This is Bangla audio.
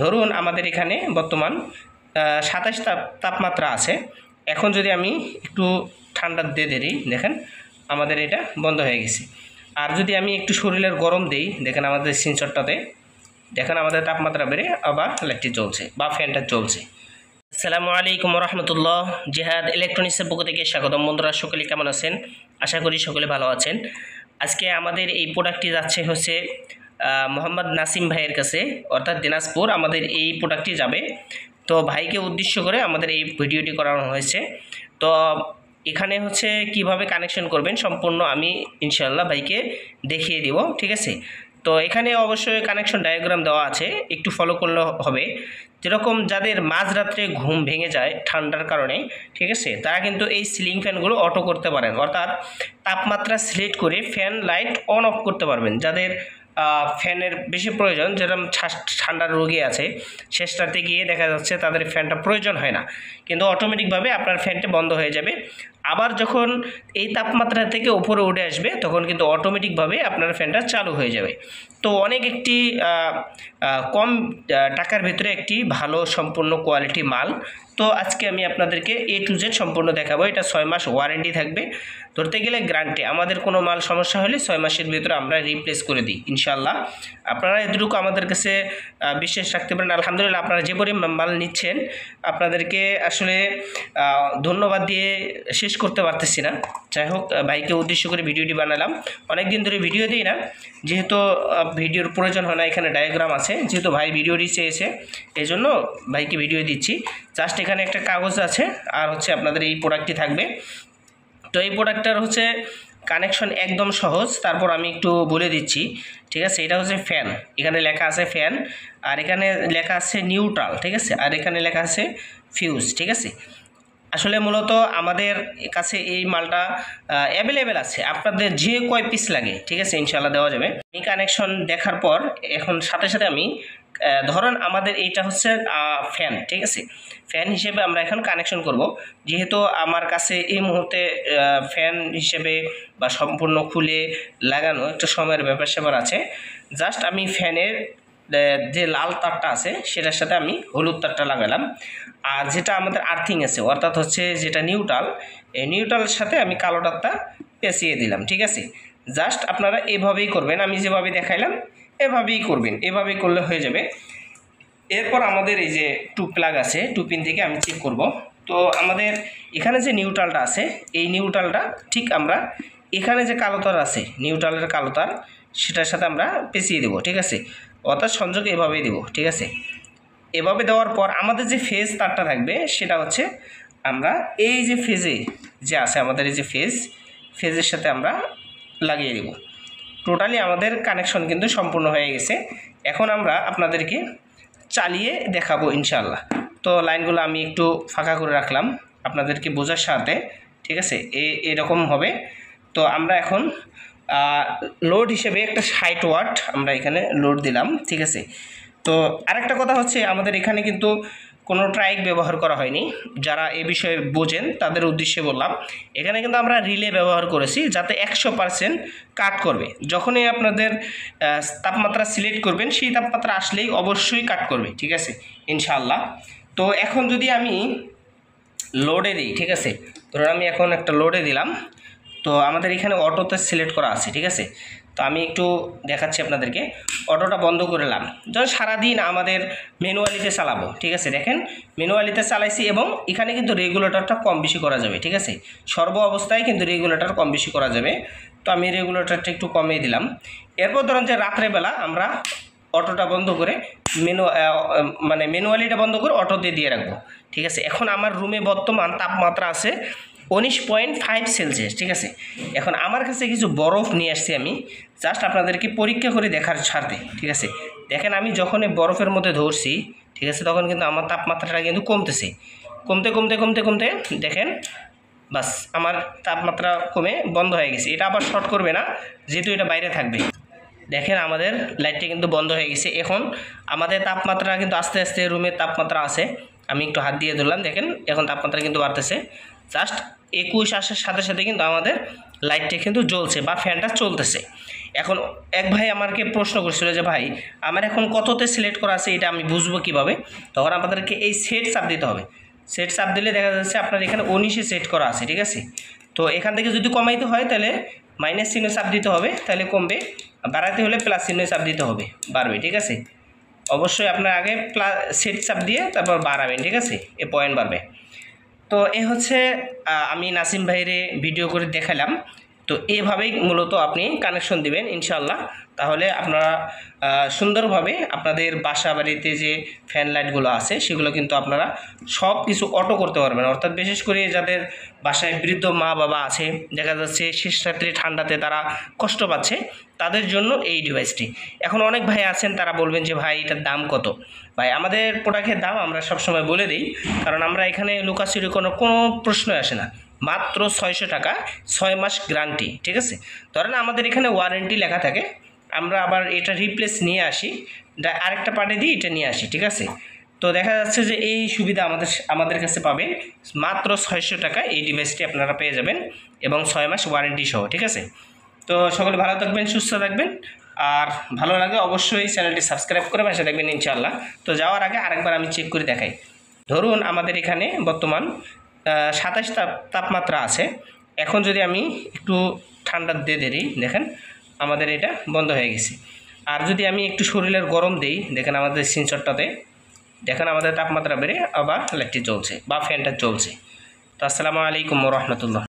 ধরুন আমাদের এখানে বর্তমান 27 তাপমাত্রা আছে। এখন যদি আমি একটু ঠান্ডা দিয়ে দিই, দেখেন আমাদের এটা বন্ধ হয়ে গেছে। আর যদি আমি একটু শরীরের গরম দিই, দেখেন আমাদের সেন্সরটাতে, দেখেন আমাদের তাপমাত্রা বেড়ে আবার লাইটটি জ্বলছে বা ফ্যানটা চলছে। আসসালামু আলাইকুম রহমতুল্লাহ। জিহাদ ইলেকট্রনিক্সের পক্ষ থেকে স্বাগতম। বন্ধুরা সকলে কেমন আছেন? আশা করি সকলে ভালো আছেন। আজকে আমাদের এই প্রোডাক্টটি যাচ্ছে হচ্ছে মোহাম্মদ নাসিম ভাইয়ের কাছে, অর্থাৎ দিনাজপুর। আমাদের এই প্রোডাক্টটি যাবে, তো ভাইকে উদ্দেশ্য করে আমাদের এই ভিডিওটি করানো হয়েছে। তো এখানে হচ্ছে কিভাবে কানেকশন করবেন সম্পূর্ণ আমি ইনশাআল্লাহ ভাইকে দেখিয়ে দিব, ঠিক আছে? তো এখানে অবশ্যই কানেকশন ডায়াগ্রাম দেওয়া আছে, একটু ফলো করলে হবে। যেরকম যাদের মাঝরাত্রে ঘুম ভেঙে যায় ঠান্ডার কারণে, ঠিক আছে, তারা কিন্তু এই সিলিং ফ্যানগুলো অটো করতে পারেন, অর্থাৎ তাপমাত্রা সিলেক্ট করে ফ্যান লাইট অন অফ করতে পারবেন। যাদের ফ্যানের বেশি প্রয়োজন, যেরকম ঠান্ডার রোগী আছে, শেষটাতে গিয়ে দেখা যাচ্ছে তাদের ফ্যানটা প্রয়োজন হয় না, কিন্তু অটোমেটিকভাবে আপনার ফ্যানটা বন্ধ হয়ে যাবে। আবার যখন এই তাপমাত্রা থেকে উপরে উঠে আসবে তখন কিন্তু অটোমেটিকভাবে আপনার ফ্যানটা চালু হয়ে যাবে। তো অনেক একটি কম টাকার ভিতরে একটি ভালো সম্পূর্ণ কোয়ালিটি মাল। তো আজকে আমি আপনাদেরকে A to Z সম্পূর্ণ দেখাবো। এটা 6 মাস ওয়ারেন্টি থাকবে, ধরতে গেলে গ্যারান্টি। আমাদের কোনো মাল সমস্যা হলে 6 মাসের ভিতরে আমরা রিপ্লেস করে দিই ইনশাল্লাহ। আপনারা এতটুকু আমাদের কাছে বিশ্বাস রাখতে পারেন। আলহামদুলিল্লাহ, আপনারা যে পরিমাণ মাল নিচ্ছেন আপনাদেরকে আসলে ধন্যবাদ দিয়ে শেষ করতে পারতেছি না। যাই হোক, ভাইকে উদ্দেশ্য করে ভিডিওটি বানালাম। অনেক দিন ধরে ভিডিও দিই না, যেহেতু ভিডিওর প্রয়োজন হয় না। এখানে ডায়াগ্রাম আছে, যেহেতু ভাই ভিডিওটি চেয়েছে এই জন্য ভাইকে ভিডিও দিচ্ছি। জাস্ট এখানে একটা কাগজ আছে আর হচ্ছে আপনাদের এই প্রোডাক্টটি থাকবে। তো এই প্রোডাক্টটার হচ্ছে কানেকশন একদম সহজ, তারপর আমি একটু বলে দিচ্ছি, ঠিক আছে? এটা হচ্ছে ফ্যান, এখানে লেখা আছে ফ্যান, আর এখানে লেখা আছে নিউট্রাল, ঠিক আছে, আর এখানে লেখা আছে ফিউজ, ঠিক আছে। আসলে মূলত আমাদের কাছে এই মালটা অ্যাভেলেবেল আছে, আপনাদের যে কয় পিস লাগে, ঠিক আছে, ইনশাল্লাহ দেওয়া যাবে। এই কানেকশন দেখার পর এখন সাথে সাথে আমি ধরেন আমাদের এইটা হচ্ছে ফ্যান, ঠিক আছে, ফ্যান হিসেবে আমরা এখন কানেকশন করব। যেহেতু আমার কাছে এই মুহূর্তে ফ্যান হিসেবে বা সম্পূর্ণ খুলে লাগানো একটা সময়ের ব্যাপার স্যাপার আছে। জাস্ট আমি ফ্যানের যে লাল তারটা আছে সেটার সাথে আমি হলুদ তারটা লাগালাম, আর যেটা আমাদের আর্থিং আছে অর্থাৎ হচ্ছে যেটা নিউট্রাল, এই নিউট্রালের সাথে আমি কালো তারটা পেঁচিয়ে দিলাম, ঠিক আছে। জাস্ট আপনারা এভাবেই করবেন, আমি যেভাবে দেখাইলাম এভাবেই করবেন, এভাবেই করলে হয়ে যাবে। এরপর আমাদের এই যে টু প্লাগ আছে, টু পিন থেকে আমি চেক করব। তো আমাদের এখানে যে নিউট্রালটা আছে এই নিউট্রালটা ঠিক আমরা এখানে যে কালো তার আছে নিউট্রালের কালো তার সেটার সাথে আমরা পেঁচিয়ে দেবো, ঠিক আছে, অর্থাৎ সংযোগ এভাবেই দেবো, ঠিক আছে। এভাবে দেওয়ার পর আমাদের যে ফেজ তারটা থাকবে সেটা হচ্ছে আমরা এই যে ফেজে যে আছে আমাদের এই যে ফেজের সাথে আমরা লাগিয়ে দেব। টোটালি আমাদের কানেকশন কিন্তু সম্পূর্ণ হয়ে গেছে। এখন আমরা আপনাদেরকে চালিয়ে দেখাবো ইনশাআল্লাহ। তো লাইনগুলো আমি একটু ফাঁকা করে রাখলাম আপনাদেরকে বোঝার সাথে, ঠিক আছে, এরকম হবে। তো আমরা এখন লোড হিসেবে একটা 60 ওয়াট আমরা এখানে লোড দিলাম, ঠিক আছে। তো আরেকটা কথা হচ্ছে আমাদের এখানে কিন্তু কোনো ট্রাইক ব্যবহার করা হয়নি। যারা এ বিষয়ে বোঝেন তাদের উদ্দেশ্যে বললাম, এখানে কিন্তু আমরা রিলে ব্যবহার করেছি যাতে 100% কাট করবে। যখনই আপনাদের তাপমাত্রা সিলেক্ট করবেন সেই তাপমাত্রা আসলেই অবশ্যই কাট করবে, ঠিক আছে, ইনশাআল্লাহ। তো এখন যদি আমি লোডে দিই, ঠিক আছে, ধরুন আমি এখন একটা লোডে দিলাম। তো আমাদের এখানে অটোতে সিলেক্ট করা আছে, ঠিক আছে। তো আমি একটু দেখাচ্ছি আপনাদেরকে, অটোটা বন্ধ করলাম। যখন সারাদিন আমাদের ম্যানুয়ালিতে চালাবো, ঠিক আছে, দেখেন ম্যানুয়ালিতে চালাইছি এবং এখানে কিন্তু রেগুলেটরটা কম বেশি করা যাবে, ঠিক আছে, সর্ব অবস্থায় কিন্তু রেগুলেটর কম বেশি করা যাবে। তো আমি রেগুলেটরটা একটু কমিয়ে দিলাম। এরপর ধরুন যে রাত্রেবেলা আমরা অটোটা বন্ধ করে ম্যানুয়ালিটা বন্ধ করে অটোতে দিয়ে রাখবো, ঠিক আছে। এখন আমার রুমে বর্তমান তাপমাত্রা আছে 19.5 সেলসিয়াস, ঠিক আছে। এখন আমার কাছে কিছু বরফ নিয়ে আসছি আমি, জাস্ট আপনাদেরকে পরীক্ষা করে দেখার স্বার্থে, ঠিক আছে। দেখেন আমি যখন এই বরফের মধ্যে ধরছি, ঠিক আছে, তখন কিন্তু আমার তাপমাত্রাটা কিন্তু কমতেছে, কমতে কমতে কমতে কমতে দেখেন বাস আমার তাপমাত্রা কমে বন্ধ হয়ে গেছে। এটা আবার শর্ট করবে না যেহেতু এটা বাইরে থাকবে। দেখেন আমাদের লাইটটা কিন্তু বন্ধ হয়ে গেছে। এখন আমাদের তাপমাত্রা কিন্তু আস্তে আস্তে রুমের তাপমাত্রা আছে, আমি একটু হাত দিয়ে ধরলাম, দেখেন এখন তাপমাত্রা কিন্তু বাড়তেছে। জাস্ট 21 আসার সাথে সাথে কিন্তু আমাদের লাইটটা কিন্তু জ্বলছে বা ফ্যানটা চলতেছে। এখন এক ভাই আমাকে প্রশ্ন করছিল যে ভাই আমার এখন কততে সিলেক্ট করা আছে এটা আমি বুঝবো কীভাবে? তখন আমাদেরকে এই সেট চাপ দিতে হবে। সেট চাপ দিলে দেখা যাচ্ছে আপনার এখানে 19-এ সেট করা আছে, ঠিক আছে? তো এখান থেকে যদি কমাইতে হয় তাহলে মাইনাস চিহ্ন চাপ দিতে হবে, তাহলে কমবে। বাড়াতে হলে প্লাস চিহ্ন চাপ দিতে হবে, বাড়বে, ঠিক আছে? অবশ্যই আপনার আগে সেট চাপ দিয়ে তারপর বাড়াবেন, ঠিক আছে? এ পয়েন্ট বাড়বে। তো এ হচ্ছে আমি নাসিম ভাইরে ভিডিও করে দেখালাম। তো এভাবেই মূলত আপনি কানেকশন দিবেন ইনশাল্লাহ, তাহলে আপনারা সুন্দরভাবে আপনাদের বাসা বাড়িতে যে ফ্যান লাইটগুলো আছে সেগুলো কিন্তু আপনারা সব কিছু অটো করতে পারবেন। অর্থাৎ বিশেষ করে যাদের বাসায় বৃদ্ধ মা বাবা আছে, দেখা যাচ্ছে শেষ রাত্রে ঠান্ডাতে তারা কষ্ট পাচ্ছে, তাদের জন্য এই ডিভাইসটি। এখন অনেক ভাই আছেন তারা বলবেন যে ভাই এটার দাম কত? ভাই আমাদের প্রোডাক্টের দাম আমরা সবসময় বলে দিই, কারণ আমরা এখানে লুকাচুরি কোনো প্রশ্নই আসে না। মাত্র 600 টাকা, 6 মাস গ্যারান্টি, ঠিক আছে? ধরেন আমাদের এখানে ওয়ারেন্টি লেখা থাকে, আমরা আবার এটা রিপ্লেস নিয়ে আসি, আরেকটা পার্টে দিয়ে এটা নিয়ে আসি, ঠিক আছে? তো দেখা যাচ্ছে যে এই সুবিধা আমাদের কাছে পাবেন। মাত্র 600 টাকা এই ডিভাইসটি আপনারা পেয়ে যাবেন এবং 6 মাস ওয়ারেন্টি সহ, ঠিক আছে? তো সকলে ভালো থাকবেন, সুস্থ থাকবেন, আর ভালো লাগে অবশ্যই চ্যানেলটি সাবস্ক্রাইব করে পাশে থাকবেন ইনশাআল্লাহ। তো যাওয়ার আগে আরেকবার আমি চেক করে দেখাই। ধরুন আমাদের এখানে বর্তমান 27 তাপমাত্রা আছে। এখন যদি আমি একটু ঠান্ডা দিয়ে দিই, দেখেন আমাদের এটা বন্ধ হয়ে গেছে। আর যদি আমি একটু শরীরের গরম দিই, দেখেন আমাদের সেন্সরটাতে দেখেন আমাদের তাপমাত্রা বেড়ে আবার লাইটটি চলছে বা ফ্যানটা চলছে। তো আসসালামু আলাইকুম ওয়া রাহমাতুল্লাহ।